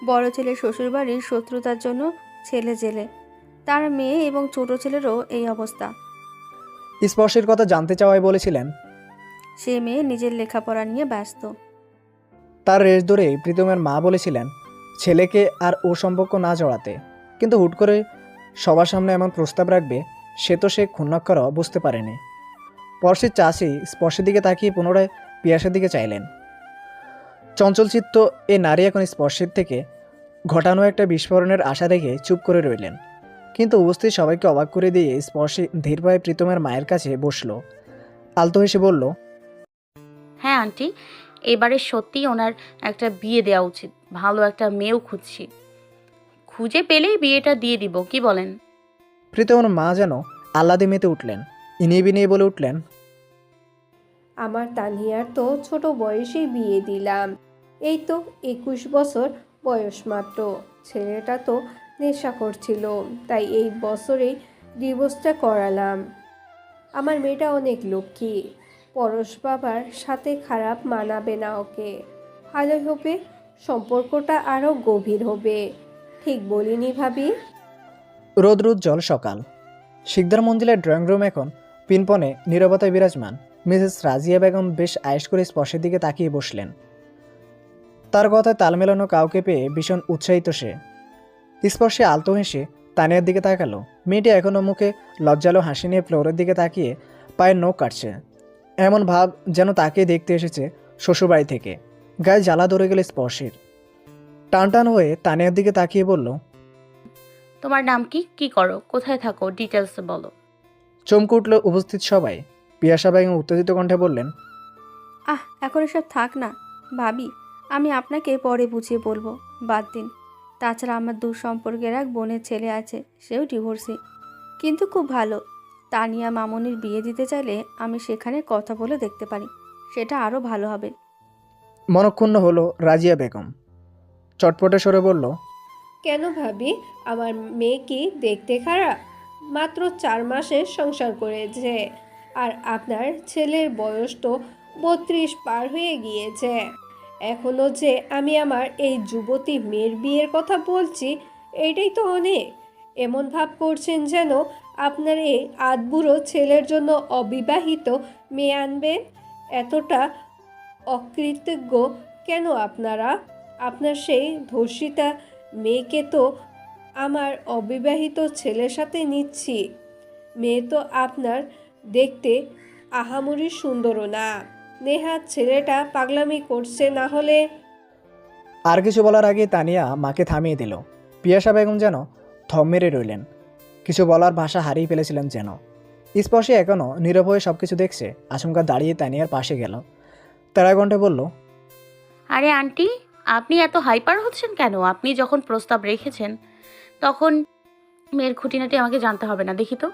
বড় ছেলে শ্বশুরবাড়ির শত্রুতার জন্য ছেলে জেলে, তার মেয়ে এবং ছোট ছেলেরও এই অবস্থা। স্পর্শের কথা জানতে চাওয়ায় বলেছিলেন, সে মেয়ে নিজের লেখাপড়া নিয়ে ব্যস্ত। তার রেশ ধরে প্রীতমের মা বলেছিলেন ছেলেকে আর ও সম্পর্ক না জড়াতে, কিন্তু হুট করে সবার সামনে এমন প্রস্তাব রাখবে সে ক্ষুণ্ণাক্ষরও বুঝতে পারেনি। পরশের চাষি স্পর্শের দিকে তাকিয়ে পুনরায় পিয়াসের দিকে চাইলেন। চঞ্চলচিত্ত এ নারী এখন স্পর্শের থেকে ঘটানো একটা বিস্ফোরণের আশা রেখে চুপ করে রইলেন, কিন্তু উপস্থিত সবাইকে অবাক করে দিয়ে স্পর্শে ধীর পায়ে প্রীতমের মায়ের কাছে বসল। আলতো হেসে বলল, হ্যাঁ আন্টি, এবারে সত্যিই ওনার একটা বিয়ে দেওয়া উচিত। ভালো একটা মেয়েও খুঁজছি, খুঁজে পেলেই বিয়েটা দিয়ে দিব, কি বলেন? প্রীতমের মা যেন আহ্লাদে মেতে উঠলেন, ইনিয়ে বিনিয়ে বলে উঠলেন, আমার তানিয়ার তো ছোট বয়সেই বিয়ে দিলাম। এই তো 21 বছর বয়স মাত্র। ছেলেটা তো নেশা করছিল, তাই এই বছরেই ডিভোর্সটা করালাম। আমার মেয়েটা অনেক লক্ষ্মী, পরশ বাবার সাথে খারাপ মানাবে না ওকে। ভালোই হবে, সম্পর্কটা আরও গভীর হবে। ঠিক বলিনি ভাবি? রোদ্রুজ্জ্বল সকাল। শিকদার মঞ্জিলের ড্রয়িং রুম এখন পিনপনে নীরবতায় বিরাজমান। মিসেস রাজিয়া বেগম বেশ আয়েশ করে স্পর্শের দিকে তাকিয়ে বসলেন। তার কথায় তাল মেলানো কাউকে পেয়ে ভীষণ উৎসাহিত সে। স্পর্শে আলতো হেসে তানিয়ার দিকে তাকালো। মেয়েটি এখনও মুখে লজ্জালো হাসি নিয়ে ফ্লোরের দিকে তাকিয়ে পায়ের নখ কাটছে, এমন ভাব যেন তাকে দেখতে এসেছে শ্বশুরবাড়ি থেকে। গায়ে জ্বালা ধরে গেল স্পর্শের। টান টান হয়ে তানিয়ার দিকে তাকিয়ে বলল, তোমার নাম কি, কি করো, কোথায় থাকো, ডিটেলস বলো। চমকে উঠল উপস্থিত সবাই। পিয়াসা বেগম উত্তেজিত কণ্ঠে বললেন, এখন এসব থাক না ভাবি, আমি আপনাকে পরে বুঝিয়ে বলবো, বাদ দিন। তাছাড়া আমার দূর সম্পর্কের এক বোনের ছেলে আছে, সেও ডিভোর্সি, কিন্তু খুব ভালো। তানিয়া মামনির বিয়ে দিতে চাইলে আমি সেখানে কথা বলে দেখতে পারি, সেটা আরও ভালো হবে। মনক্ষুণ্ণ হলো রাজিয়া বেগম। চটপটে সরে বলল, কেন ভাবি? আমার মেয়ে কি দেখতে খারাপ? মাত্র 4 মাসের সংসার করেছে, আর আপনার ছেলের বয়স তো 32 পার হয়ে গিয়েছে। এখনও যে আমি আমার এই যুবতী মেয়ের বিয়ের কথা বলছি, এইটাই তো অনেক। এমন ভাব করছেন যেন আপনার এই আধবুড়ো ছেলের জন্য অবিবাহিত মেয়ে আনবেন। এতটা অকৃতজ্ঞ কেন আপনারা? আপনার সেই ধর্ষিতা মেয়েকে তো আমার অবিবাহিত ছেলের সাথে নিচ্ছি। মেয়ে তো আপনার দেখতে আহামরি সুন্দরও না। নেহাত ছেলেটা পাগলামি করছে না হলে। আর কিছু বলার আগে তানিয়া মাকে থামিয়ে দিল। পিয়াসা বেগম যেন থম মেরে রইলেন, কিছু বলার ভাষা হারিয়ে ফেলেছিলেন যেন। স্পর্শে এখনও নীরব হয়ে সবকিছু দেখছে। আচমকা দাঁড়িয়ে তানিয়ার পাশে গেল, তেরা কণ্ঠে বলল, আরে আন্টি, আপনি এত হাইপার হচ্ছেন কেন? আপনি যখন প্রস্তাব রেখেছেন তখন মেয়ের খুঁটিনাটি আমাকে জানতে হবে না, দেখি তো।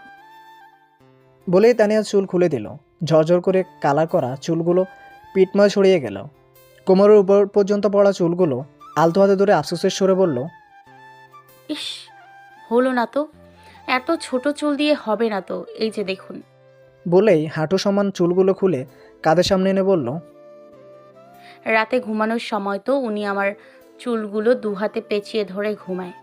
বলেই তানিয়ার চুল খুলে দিল। ঝরঝর করে কালার করা চুলগুলো পিঠময় ছড়িয়ে গেল। কোমরের উপর পর্যন্ত পড়া চুলগুলো আলতো হাতে ধরে আফসোসের সরে বলল, ইস, হলো না তো, এত ছোট চুল দিয়ে হবে না তো, এই যে দেখুন। বলেই হাঁটু সমান চুলগুলো খুলে কাঁধের সামনে এনে বলল, রাতে ঘুমানোর সময় তো উনি আমার চুলগুলো দু হাতে পেঁচিয়ে ধরে ঘুমায়,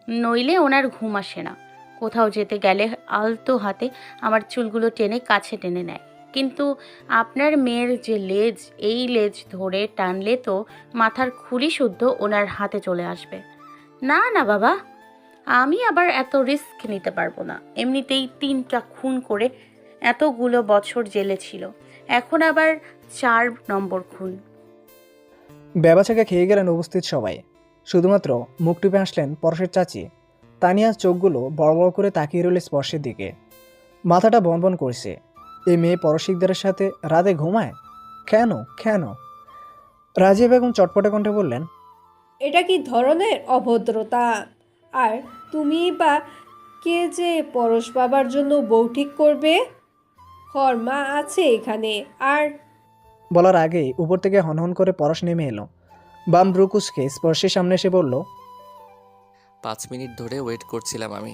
নইলে ওনার ঘুম আসে না। কোথাও যেতে গেলে আলতো হাতে আমার চুলগুলো টেনে কাছে টেনে নেয়। কিন্তু আপনার মেয়ের যে লেজ, এই লেজ ধরে টানলে তো মাথার খুলি শুদ্ধ ওনার হাতে চলে আসবে। না না বাবা, আমি আবার এত রিস্ক নিতে পারবো না। এমনিতেই 3টা খুন করে এতগুলো বছর জেলে ছিল, এখন আবার 4 নম্বর খুন। বেবাচাকে খেয়ে গেলেন উপস্থিত সবাই। শুধুমাত্র মুখ টিপে হাসলেন পরশের চাচি। তানিয়ার চোখগুলো বড় বড় করে তাকিয়ে রইল স্পর্শের দিকে। মাথাটা বনবন করছে। এই মেয়ে পরশিকদারের সাথে রাতে ঘুমায় কেন কেন? রাজিয়া বেগম চটপটে কণ্ঠে বললেন, এটা কি ধরনের অভদ্রতা? আর তুমি বা কে যে পরশ বাবার জন্য বউ ঠিক করবে? মা আছে এখানে। আর বলার আগেই উপর থেকে হনহন করে পরশ নেমে এলো। বাম ব্রুকুসকে স্পর্শের সামনে এসে বলল, 5 মিনিট ধরে ওয়েট করছিলাম আমি।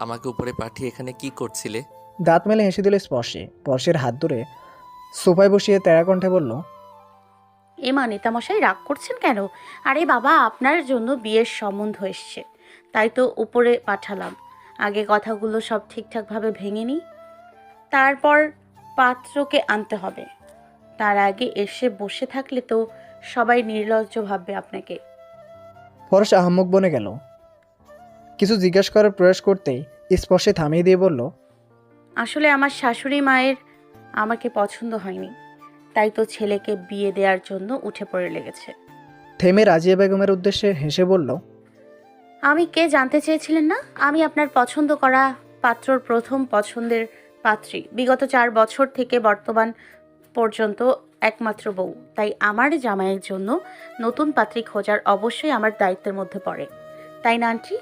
আমাকে উপরে পাঠিয়ে এখানে কি করছিলে? দাঁত মেলে হেসে দিল স্পর্শে। পরশের হাত ধরে সোফায় বসিয়ে তেরা কণ্ঠে বলল, এমা নেতামশাই রাগ করছেন কেন? আরে বাবা, আপনার জন্য বিয়ের সম্বন্ধ এসছে, তাই তো উপরে পাঠালাম। আগে কথাগুলো সব ঠিকঠাকভাবে ভেঙে নিই, তারপর পাত্রকে আনতে হবে। তার আগে এসে বসে থাকলে তো সবাই নির্লজ্জ ভাববে আপনাকে। পরশ আহাম্মক বনে গেল। কিছু জিজ্ঞেস করার প্রয়াস করতেই স্পর্শে থামিয়ে দিয়ে বলল, আসলে আমার শাশুড়ি মায়ের আমাকে পছন্দ হয়নি, তাই তো ছেলেকে বিয়ে দেওয়ার জন্য উঠে পড়ে লেগেছে। থেমে রাজিয়া বেগমের উদ্দেশ্যে হেসে বলল, আমি কে জানতে চেয়েছিলেন না? আমি আপনার পছন্দ করা পাত্রর প্রথম পছন্দের পাত্রী, বিগত 4 বছর থেকে বর্তমান পর্যন্ত একমাত্র বউ। তাই আমার জামাইয়ের জন্য নতুন পাত্রী খোঁজার অবশ্যই আমার দায়িত্বের মধ্যে পড়ে, তাই না আন্টি?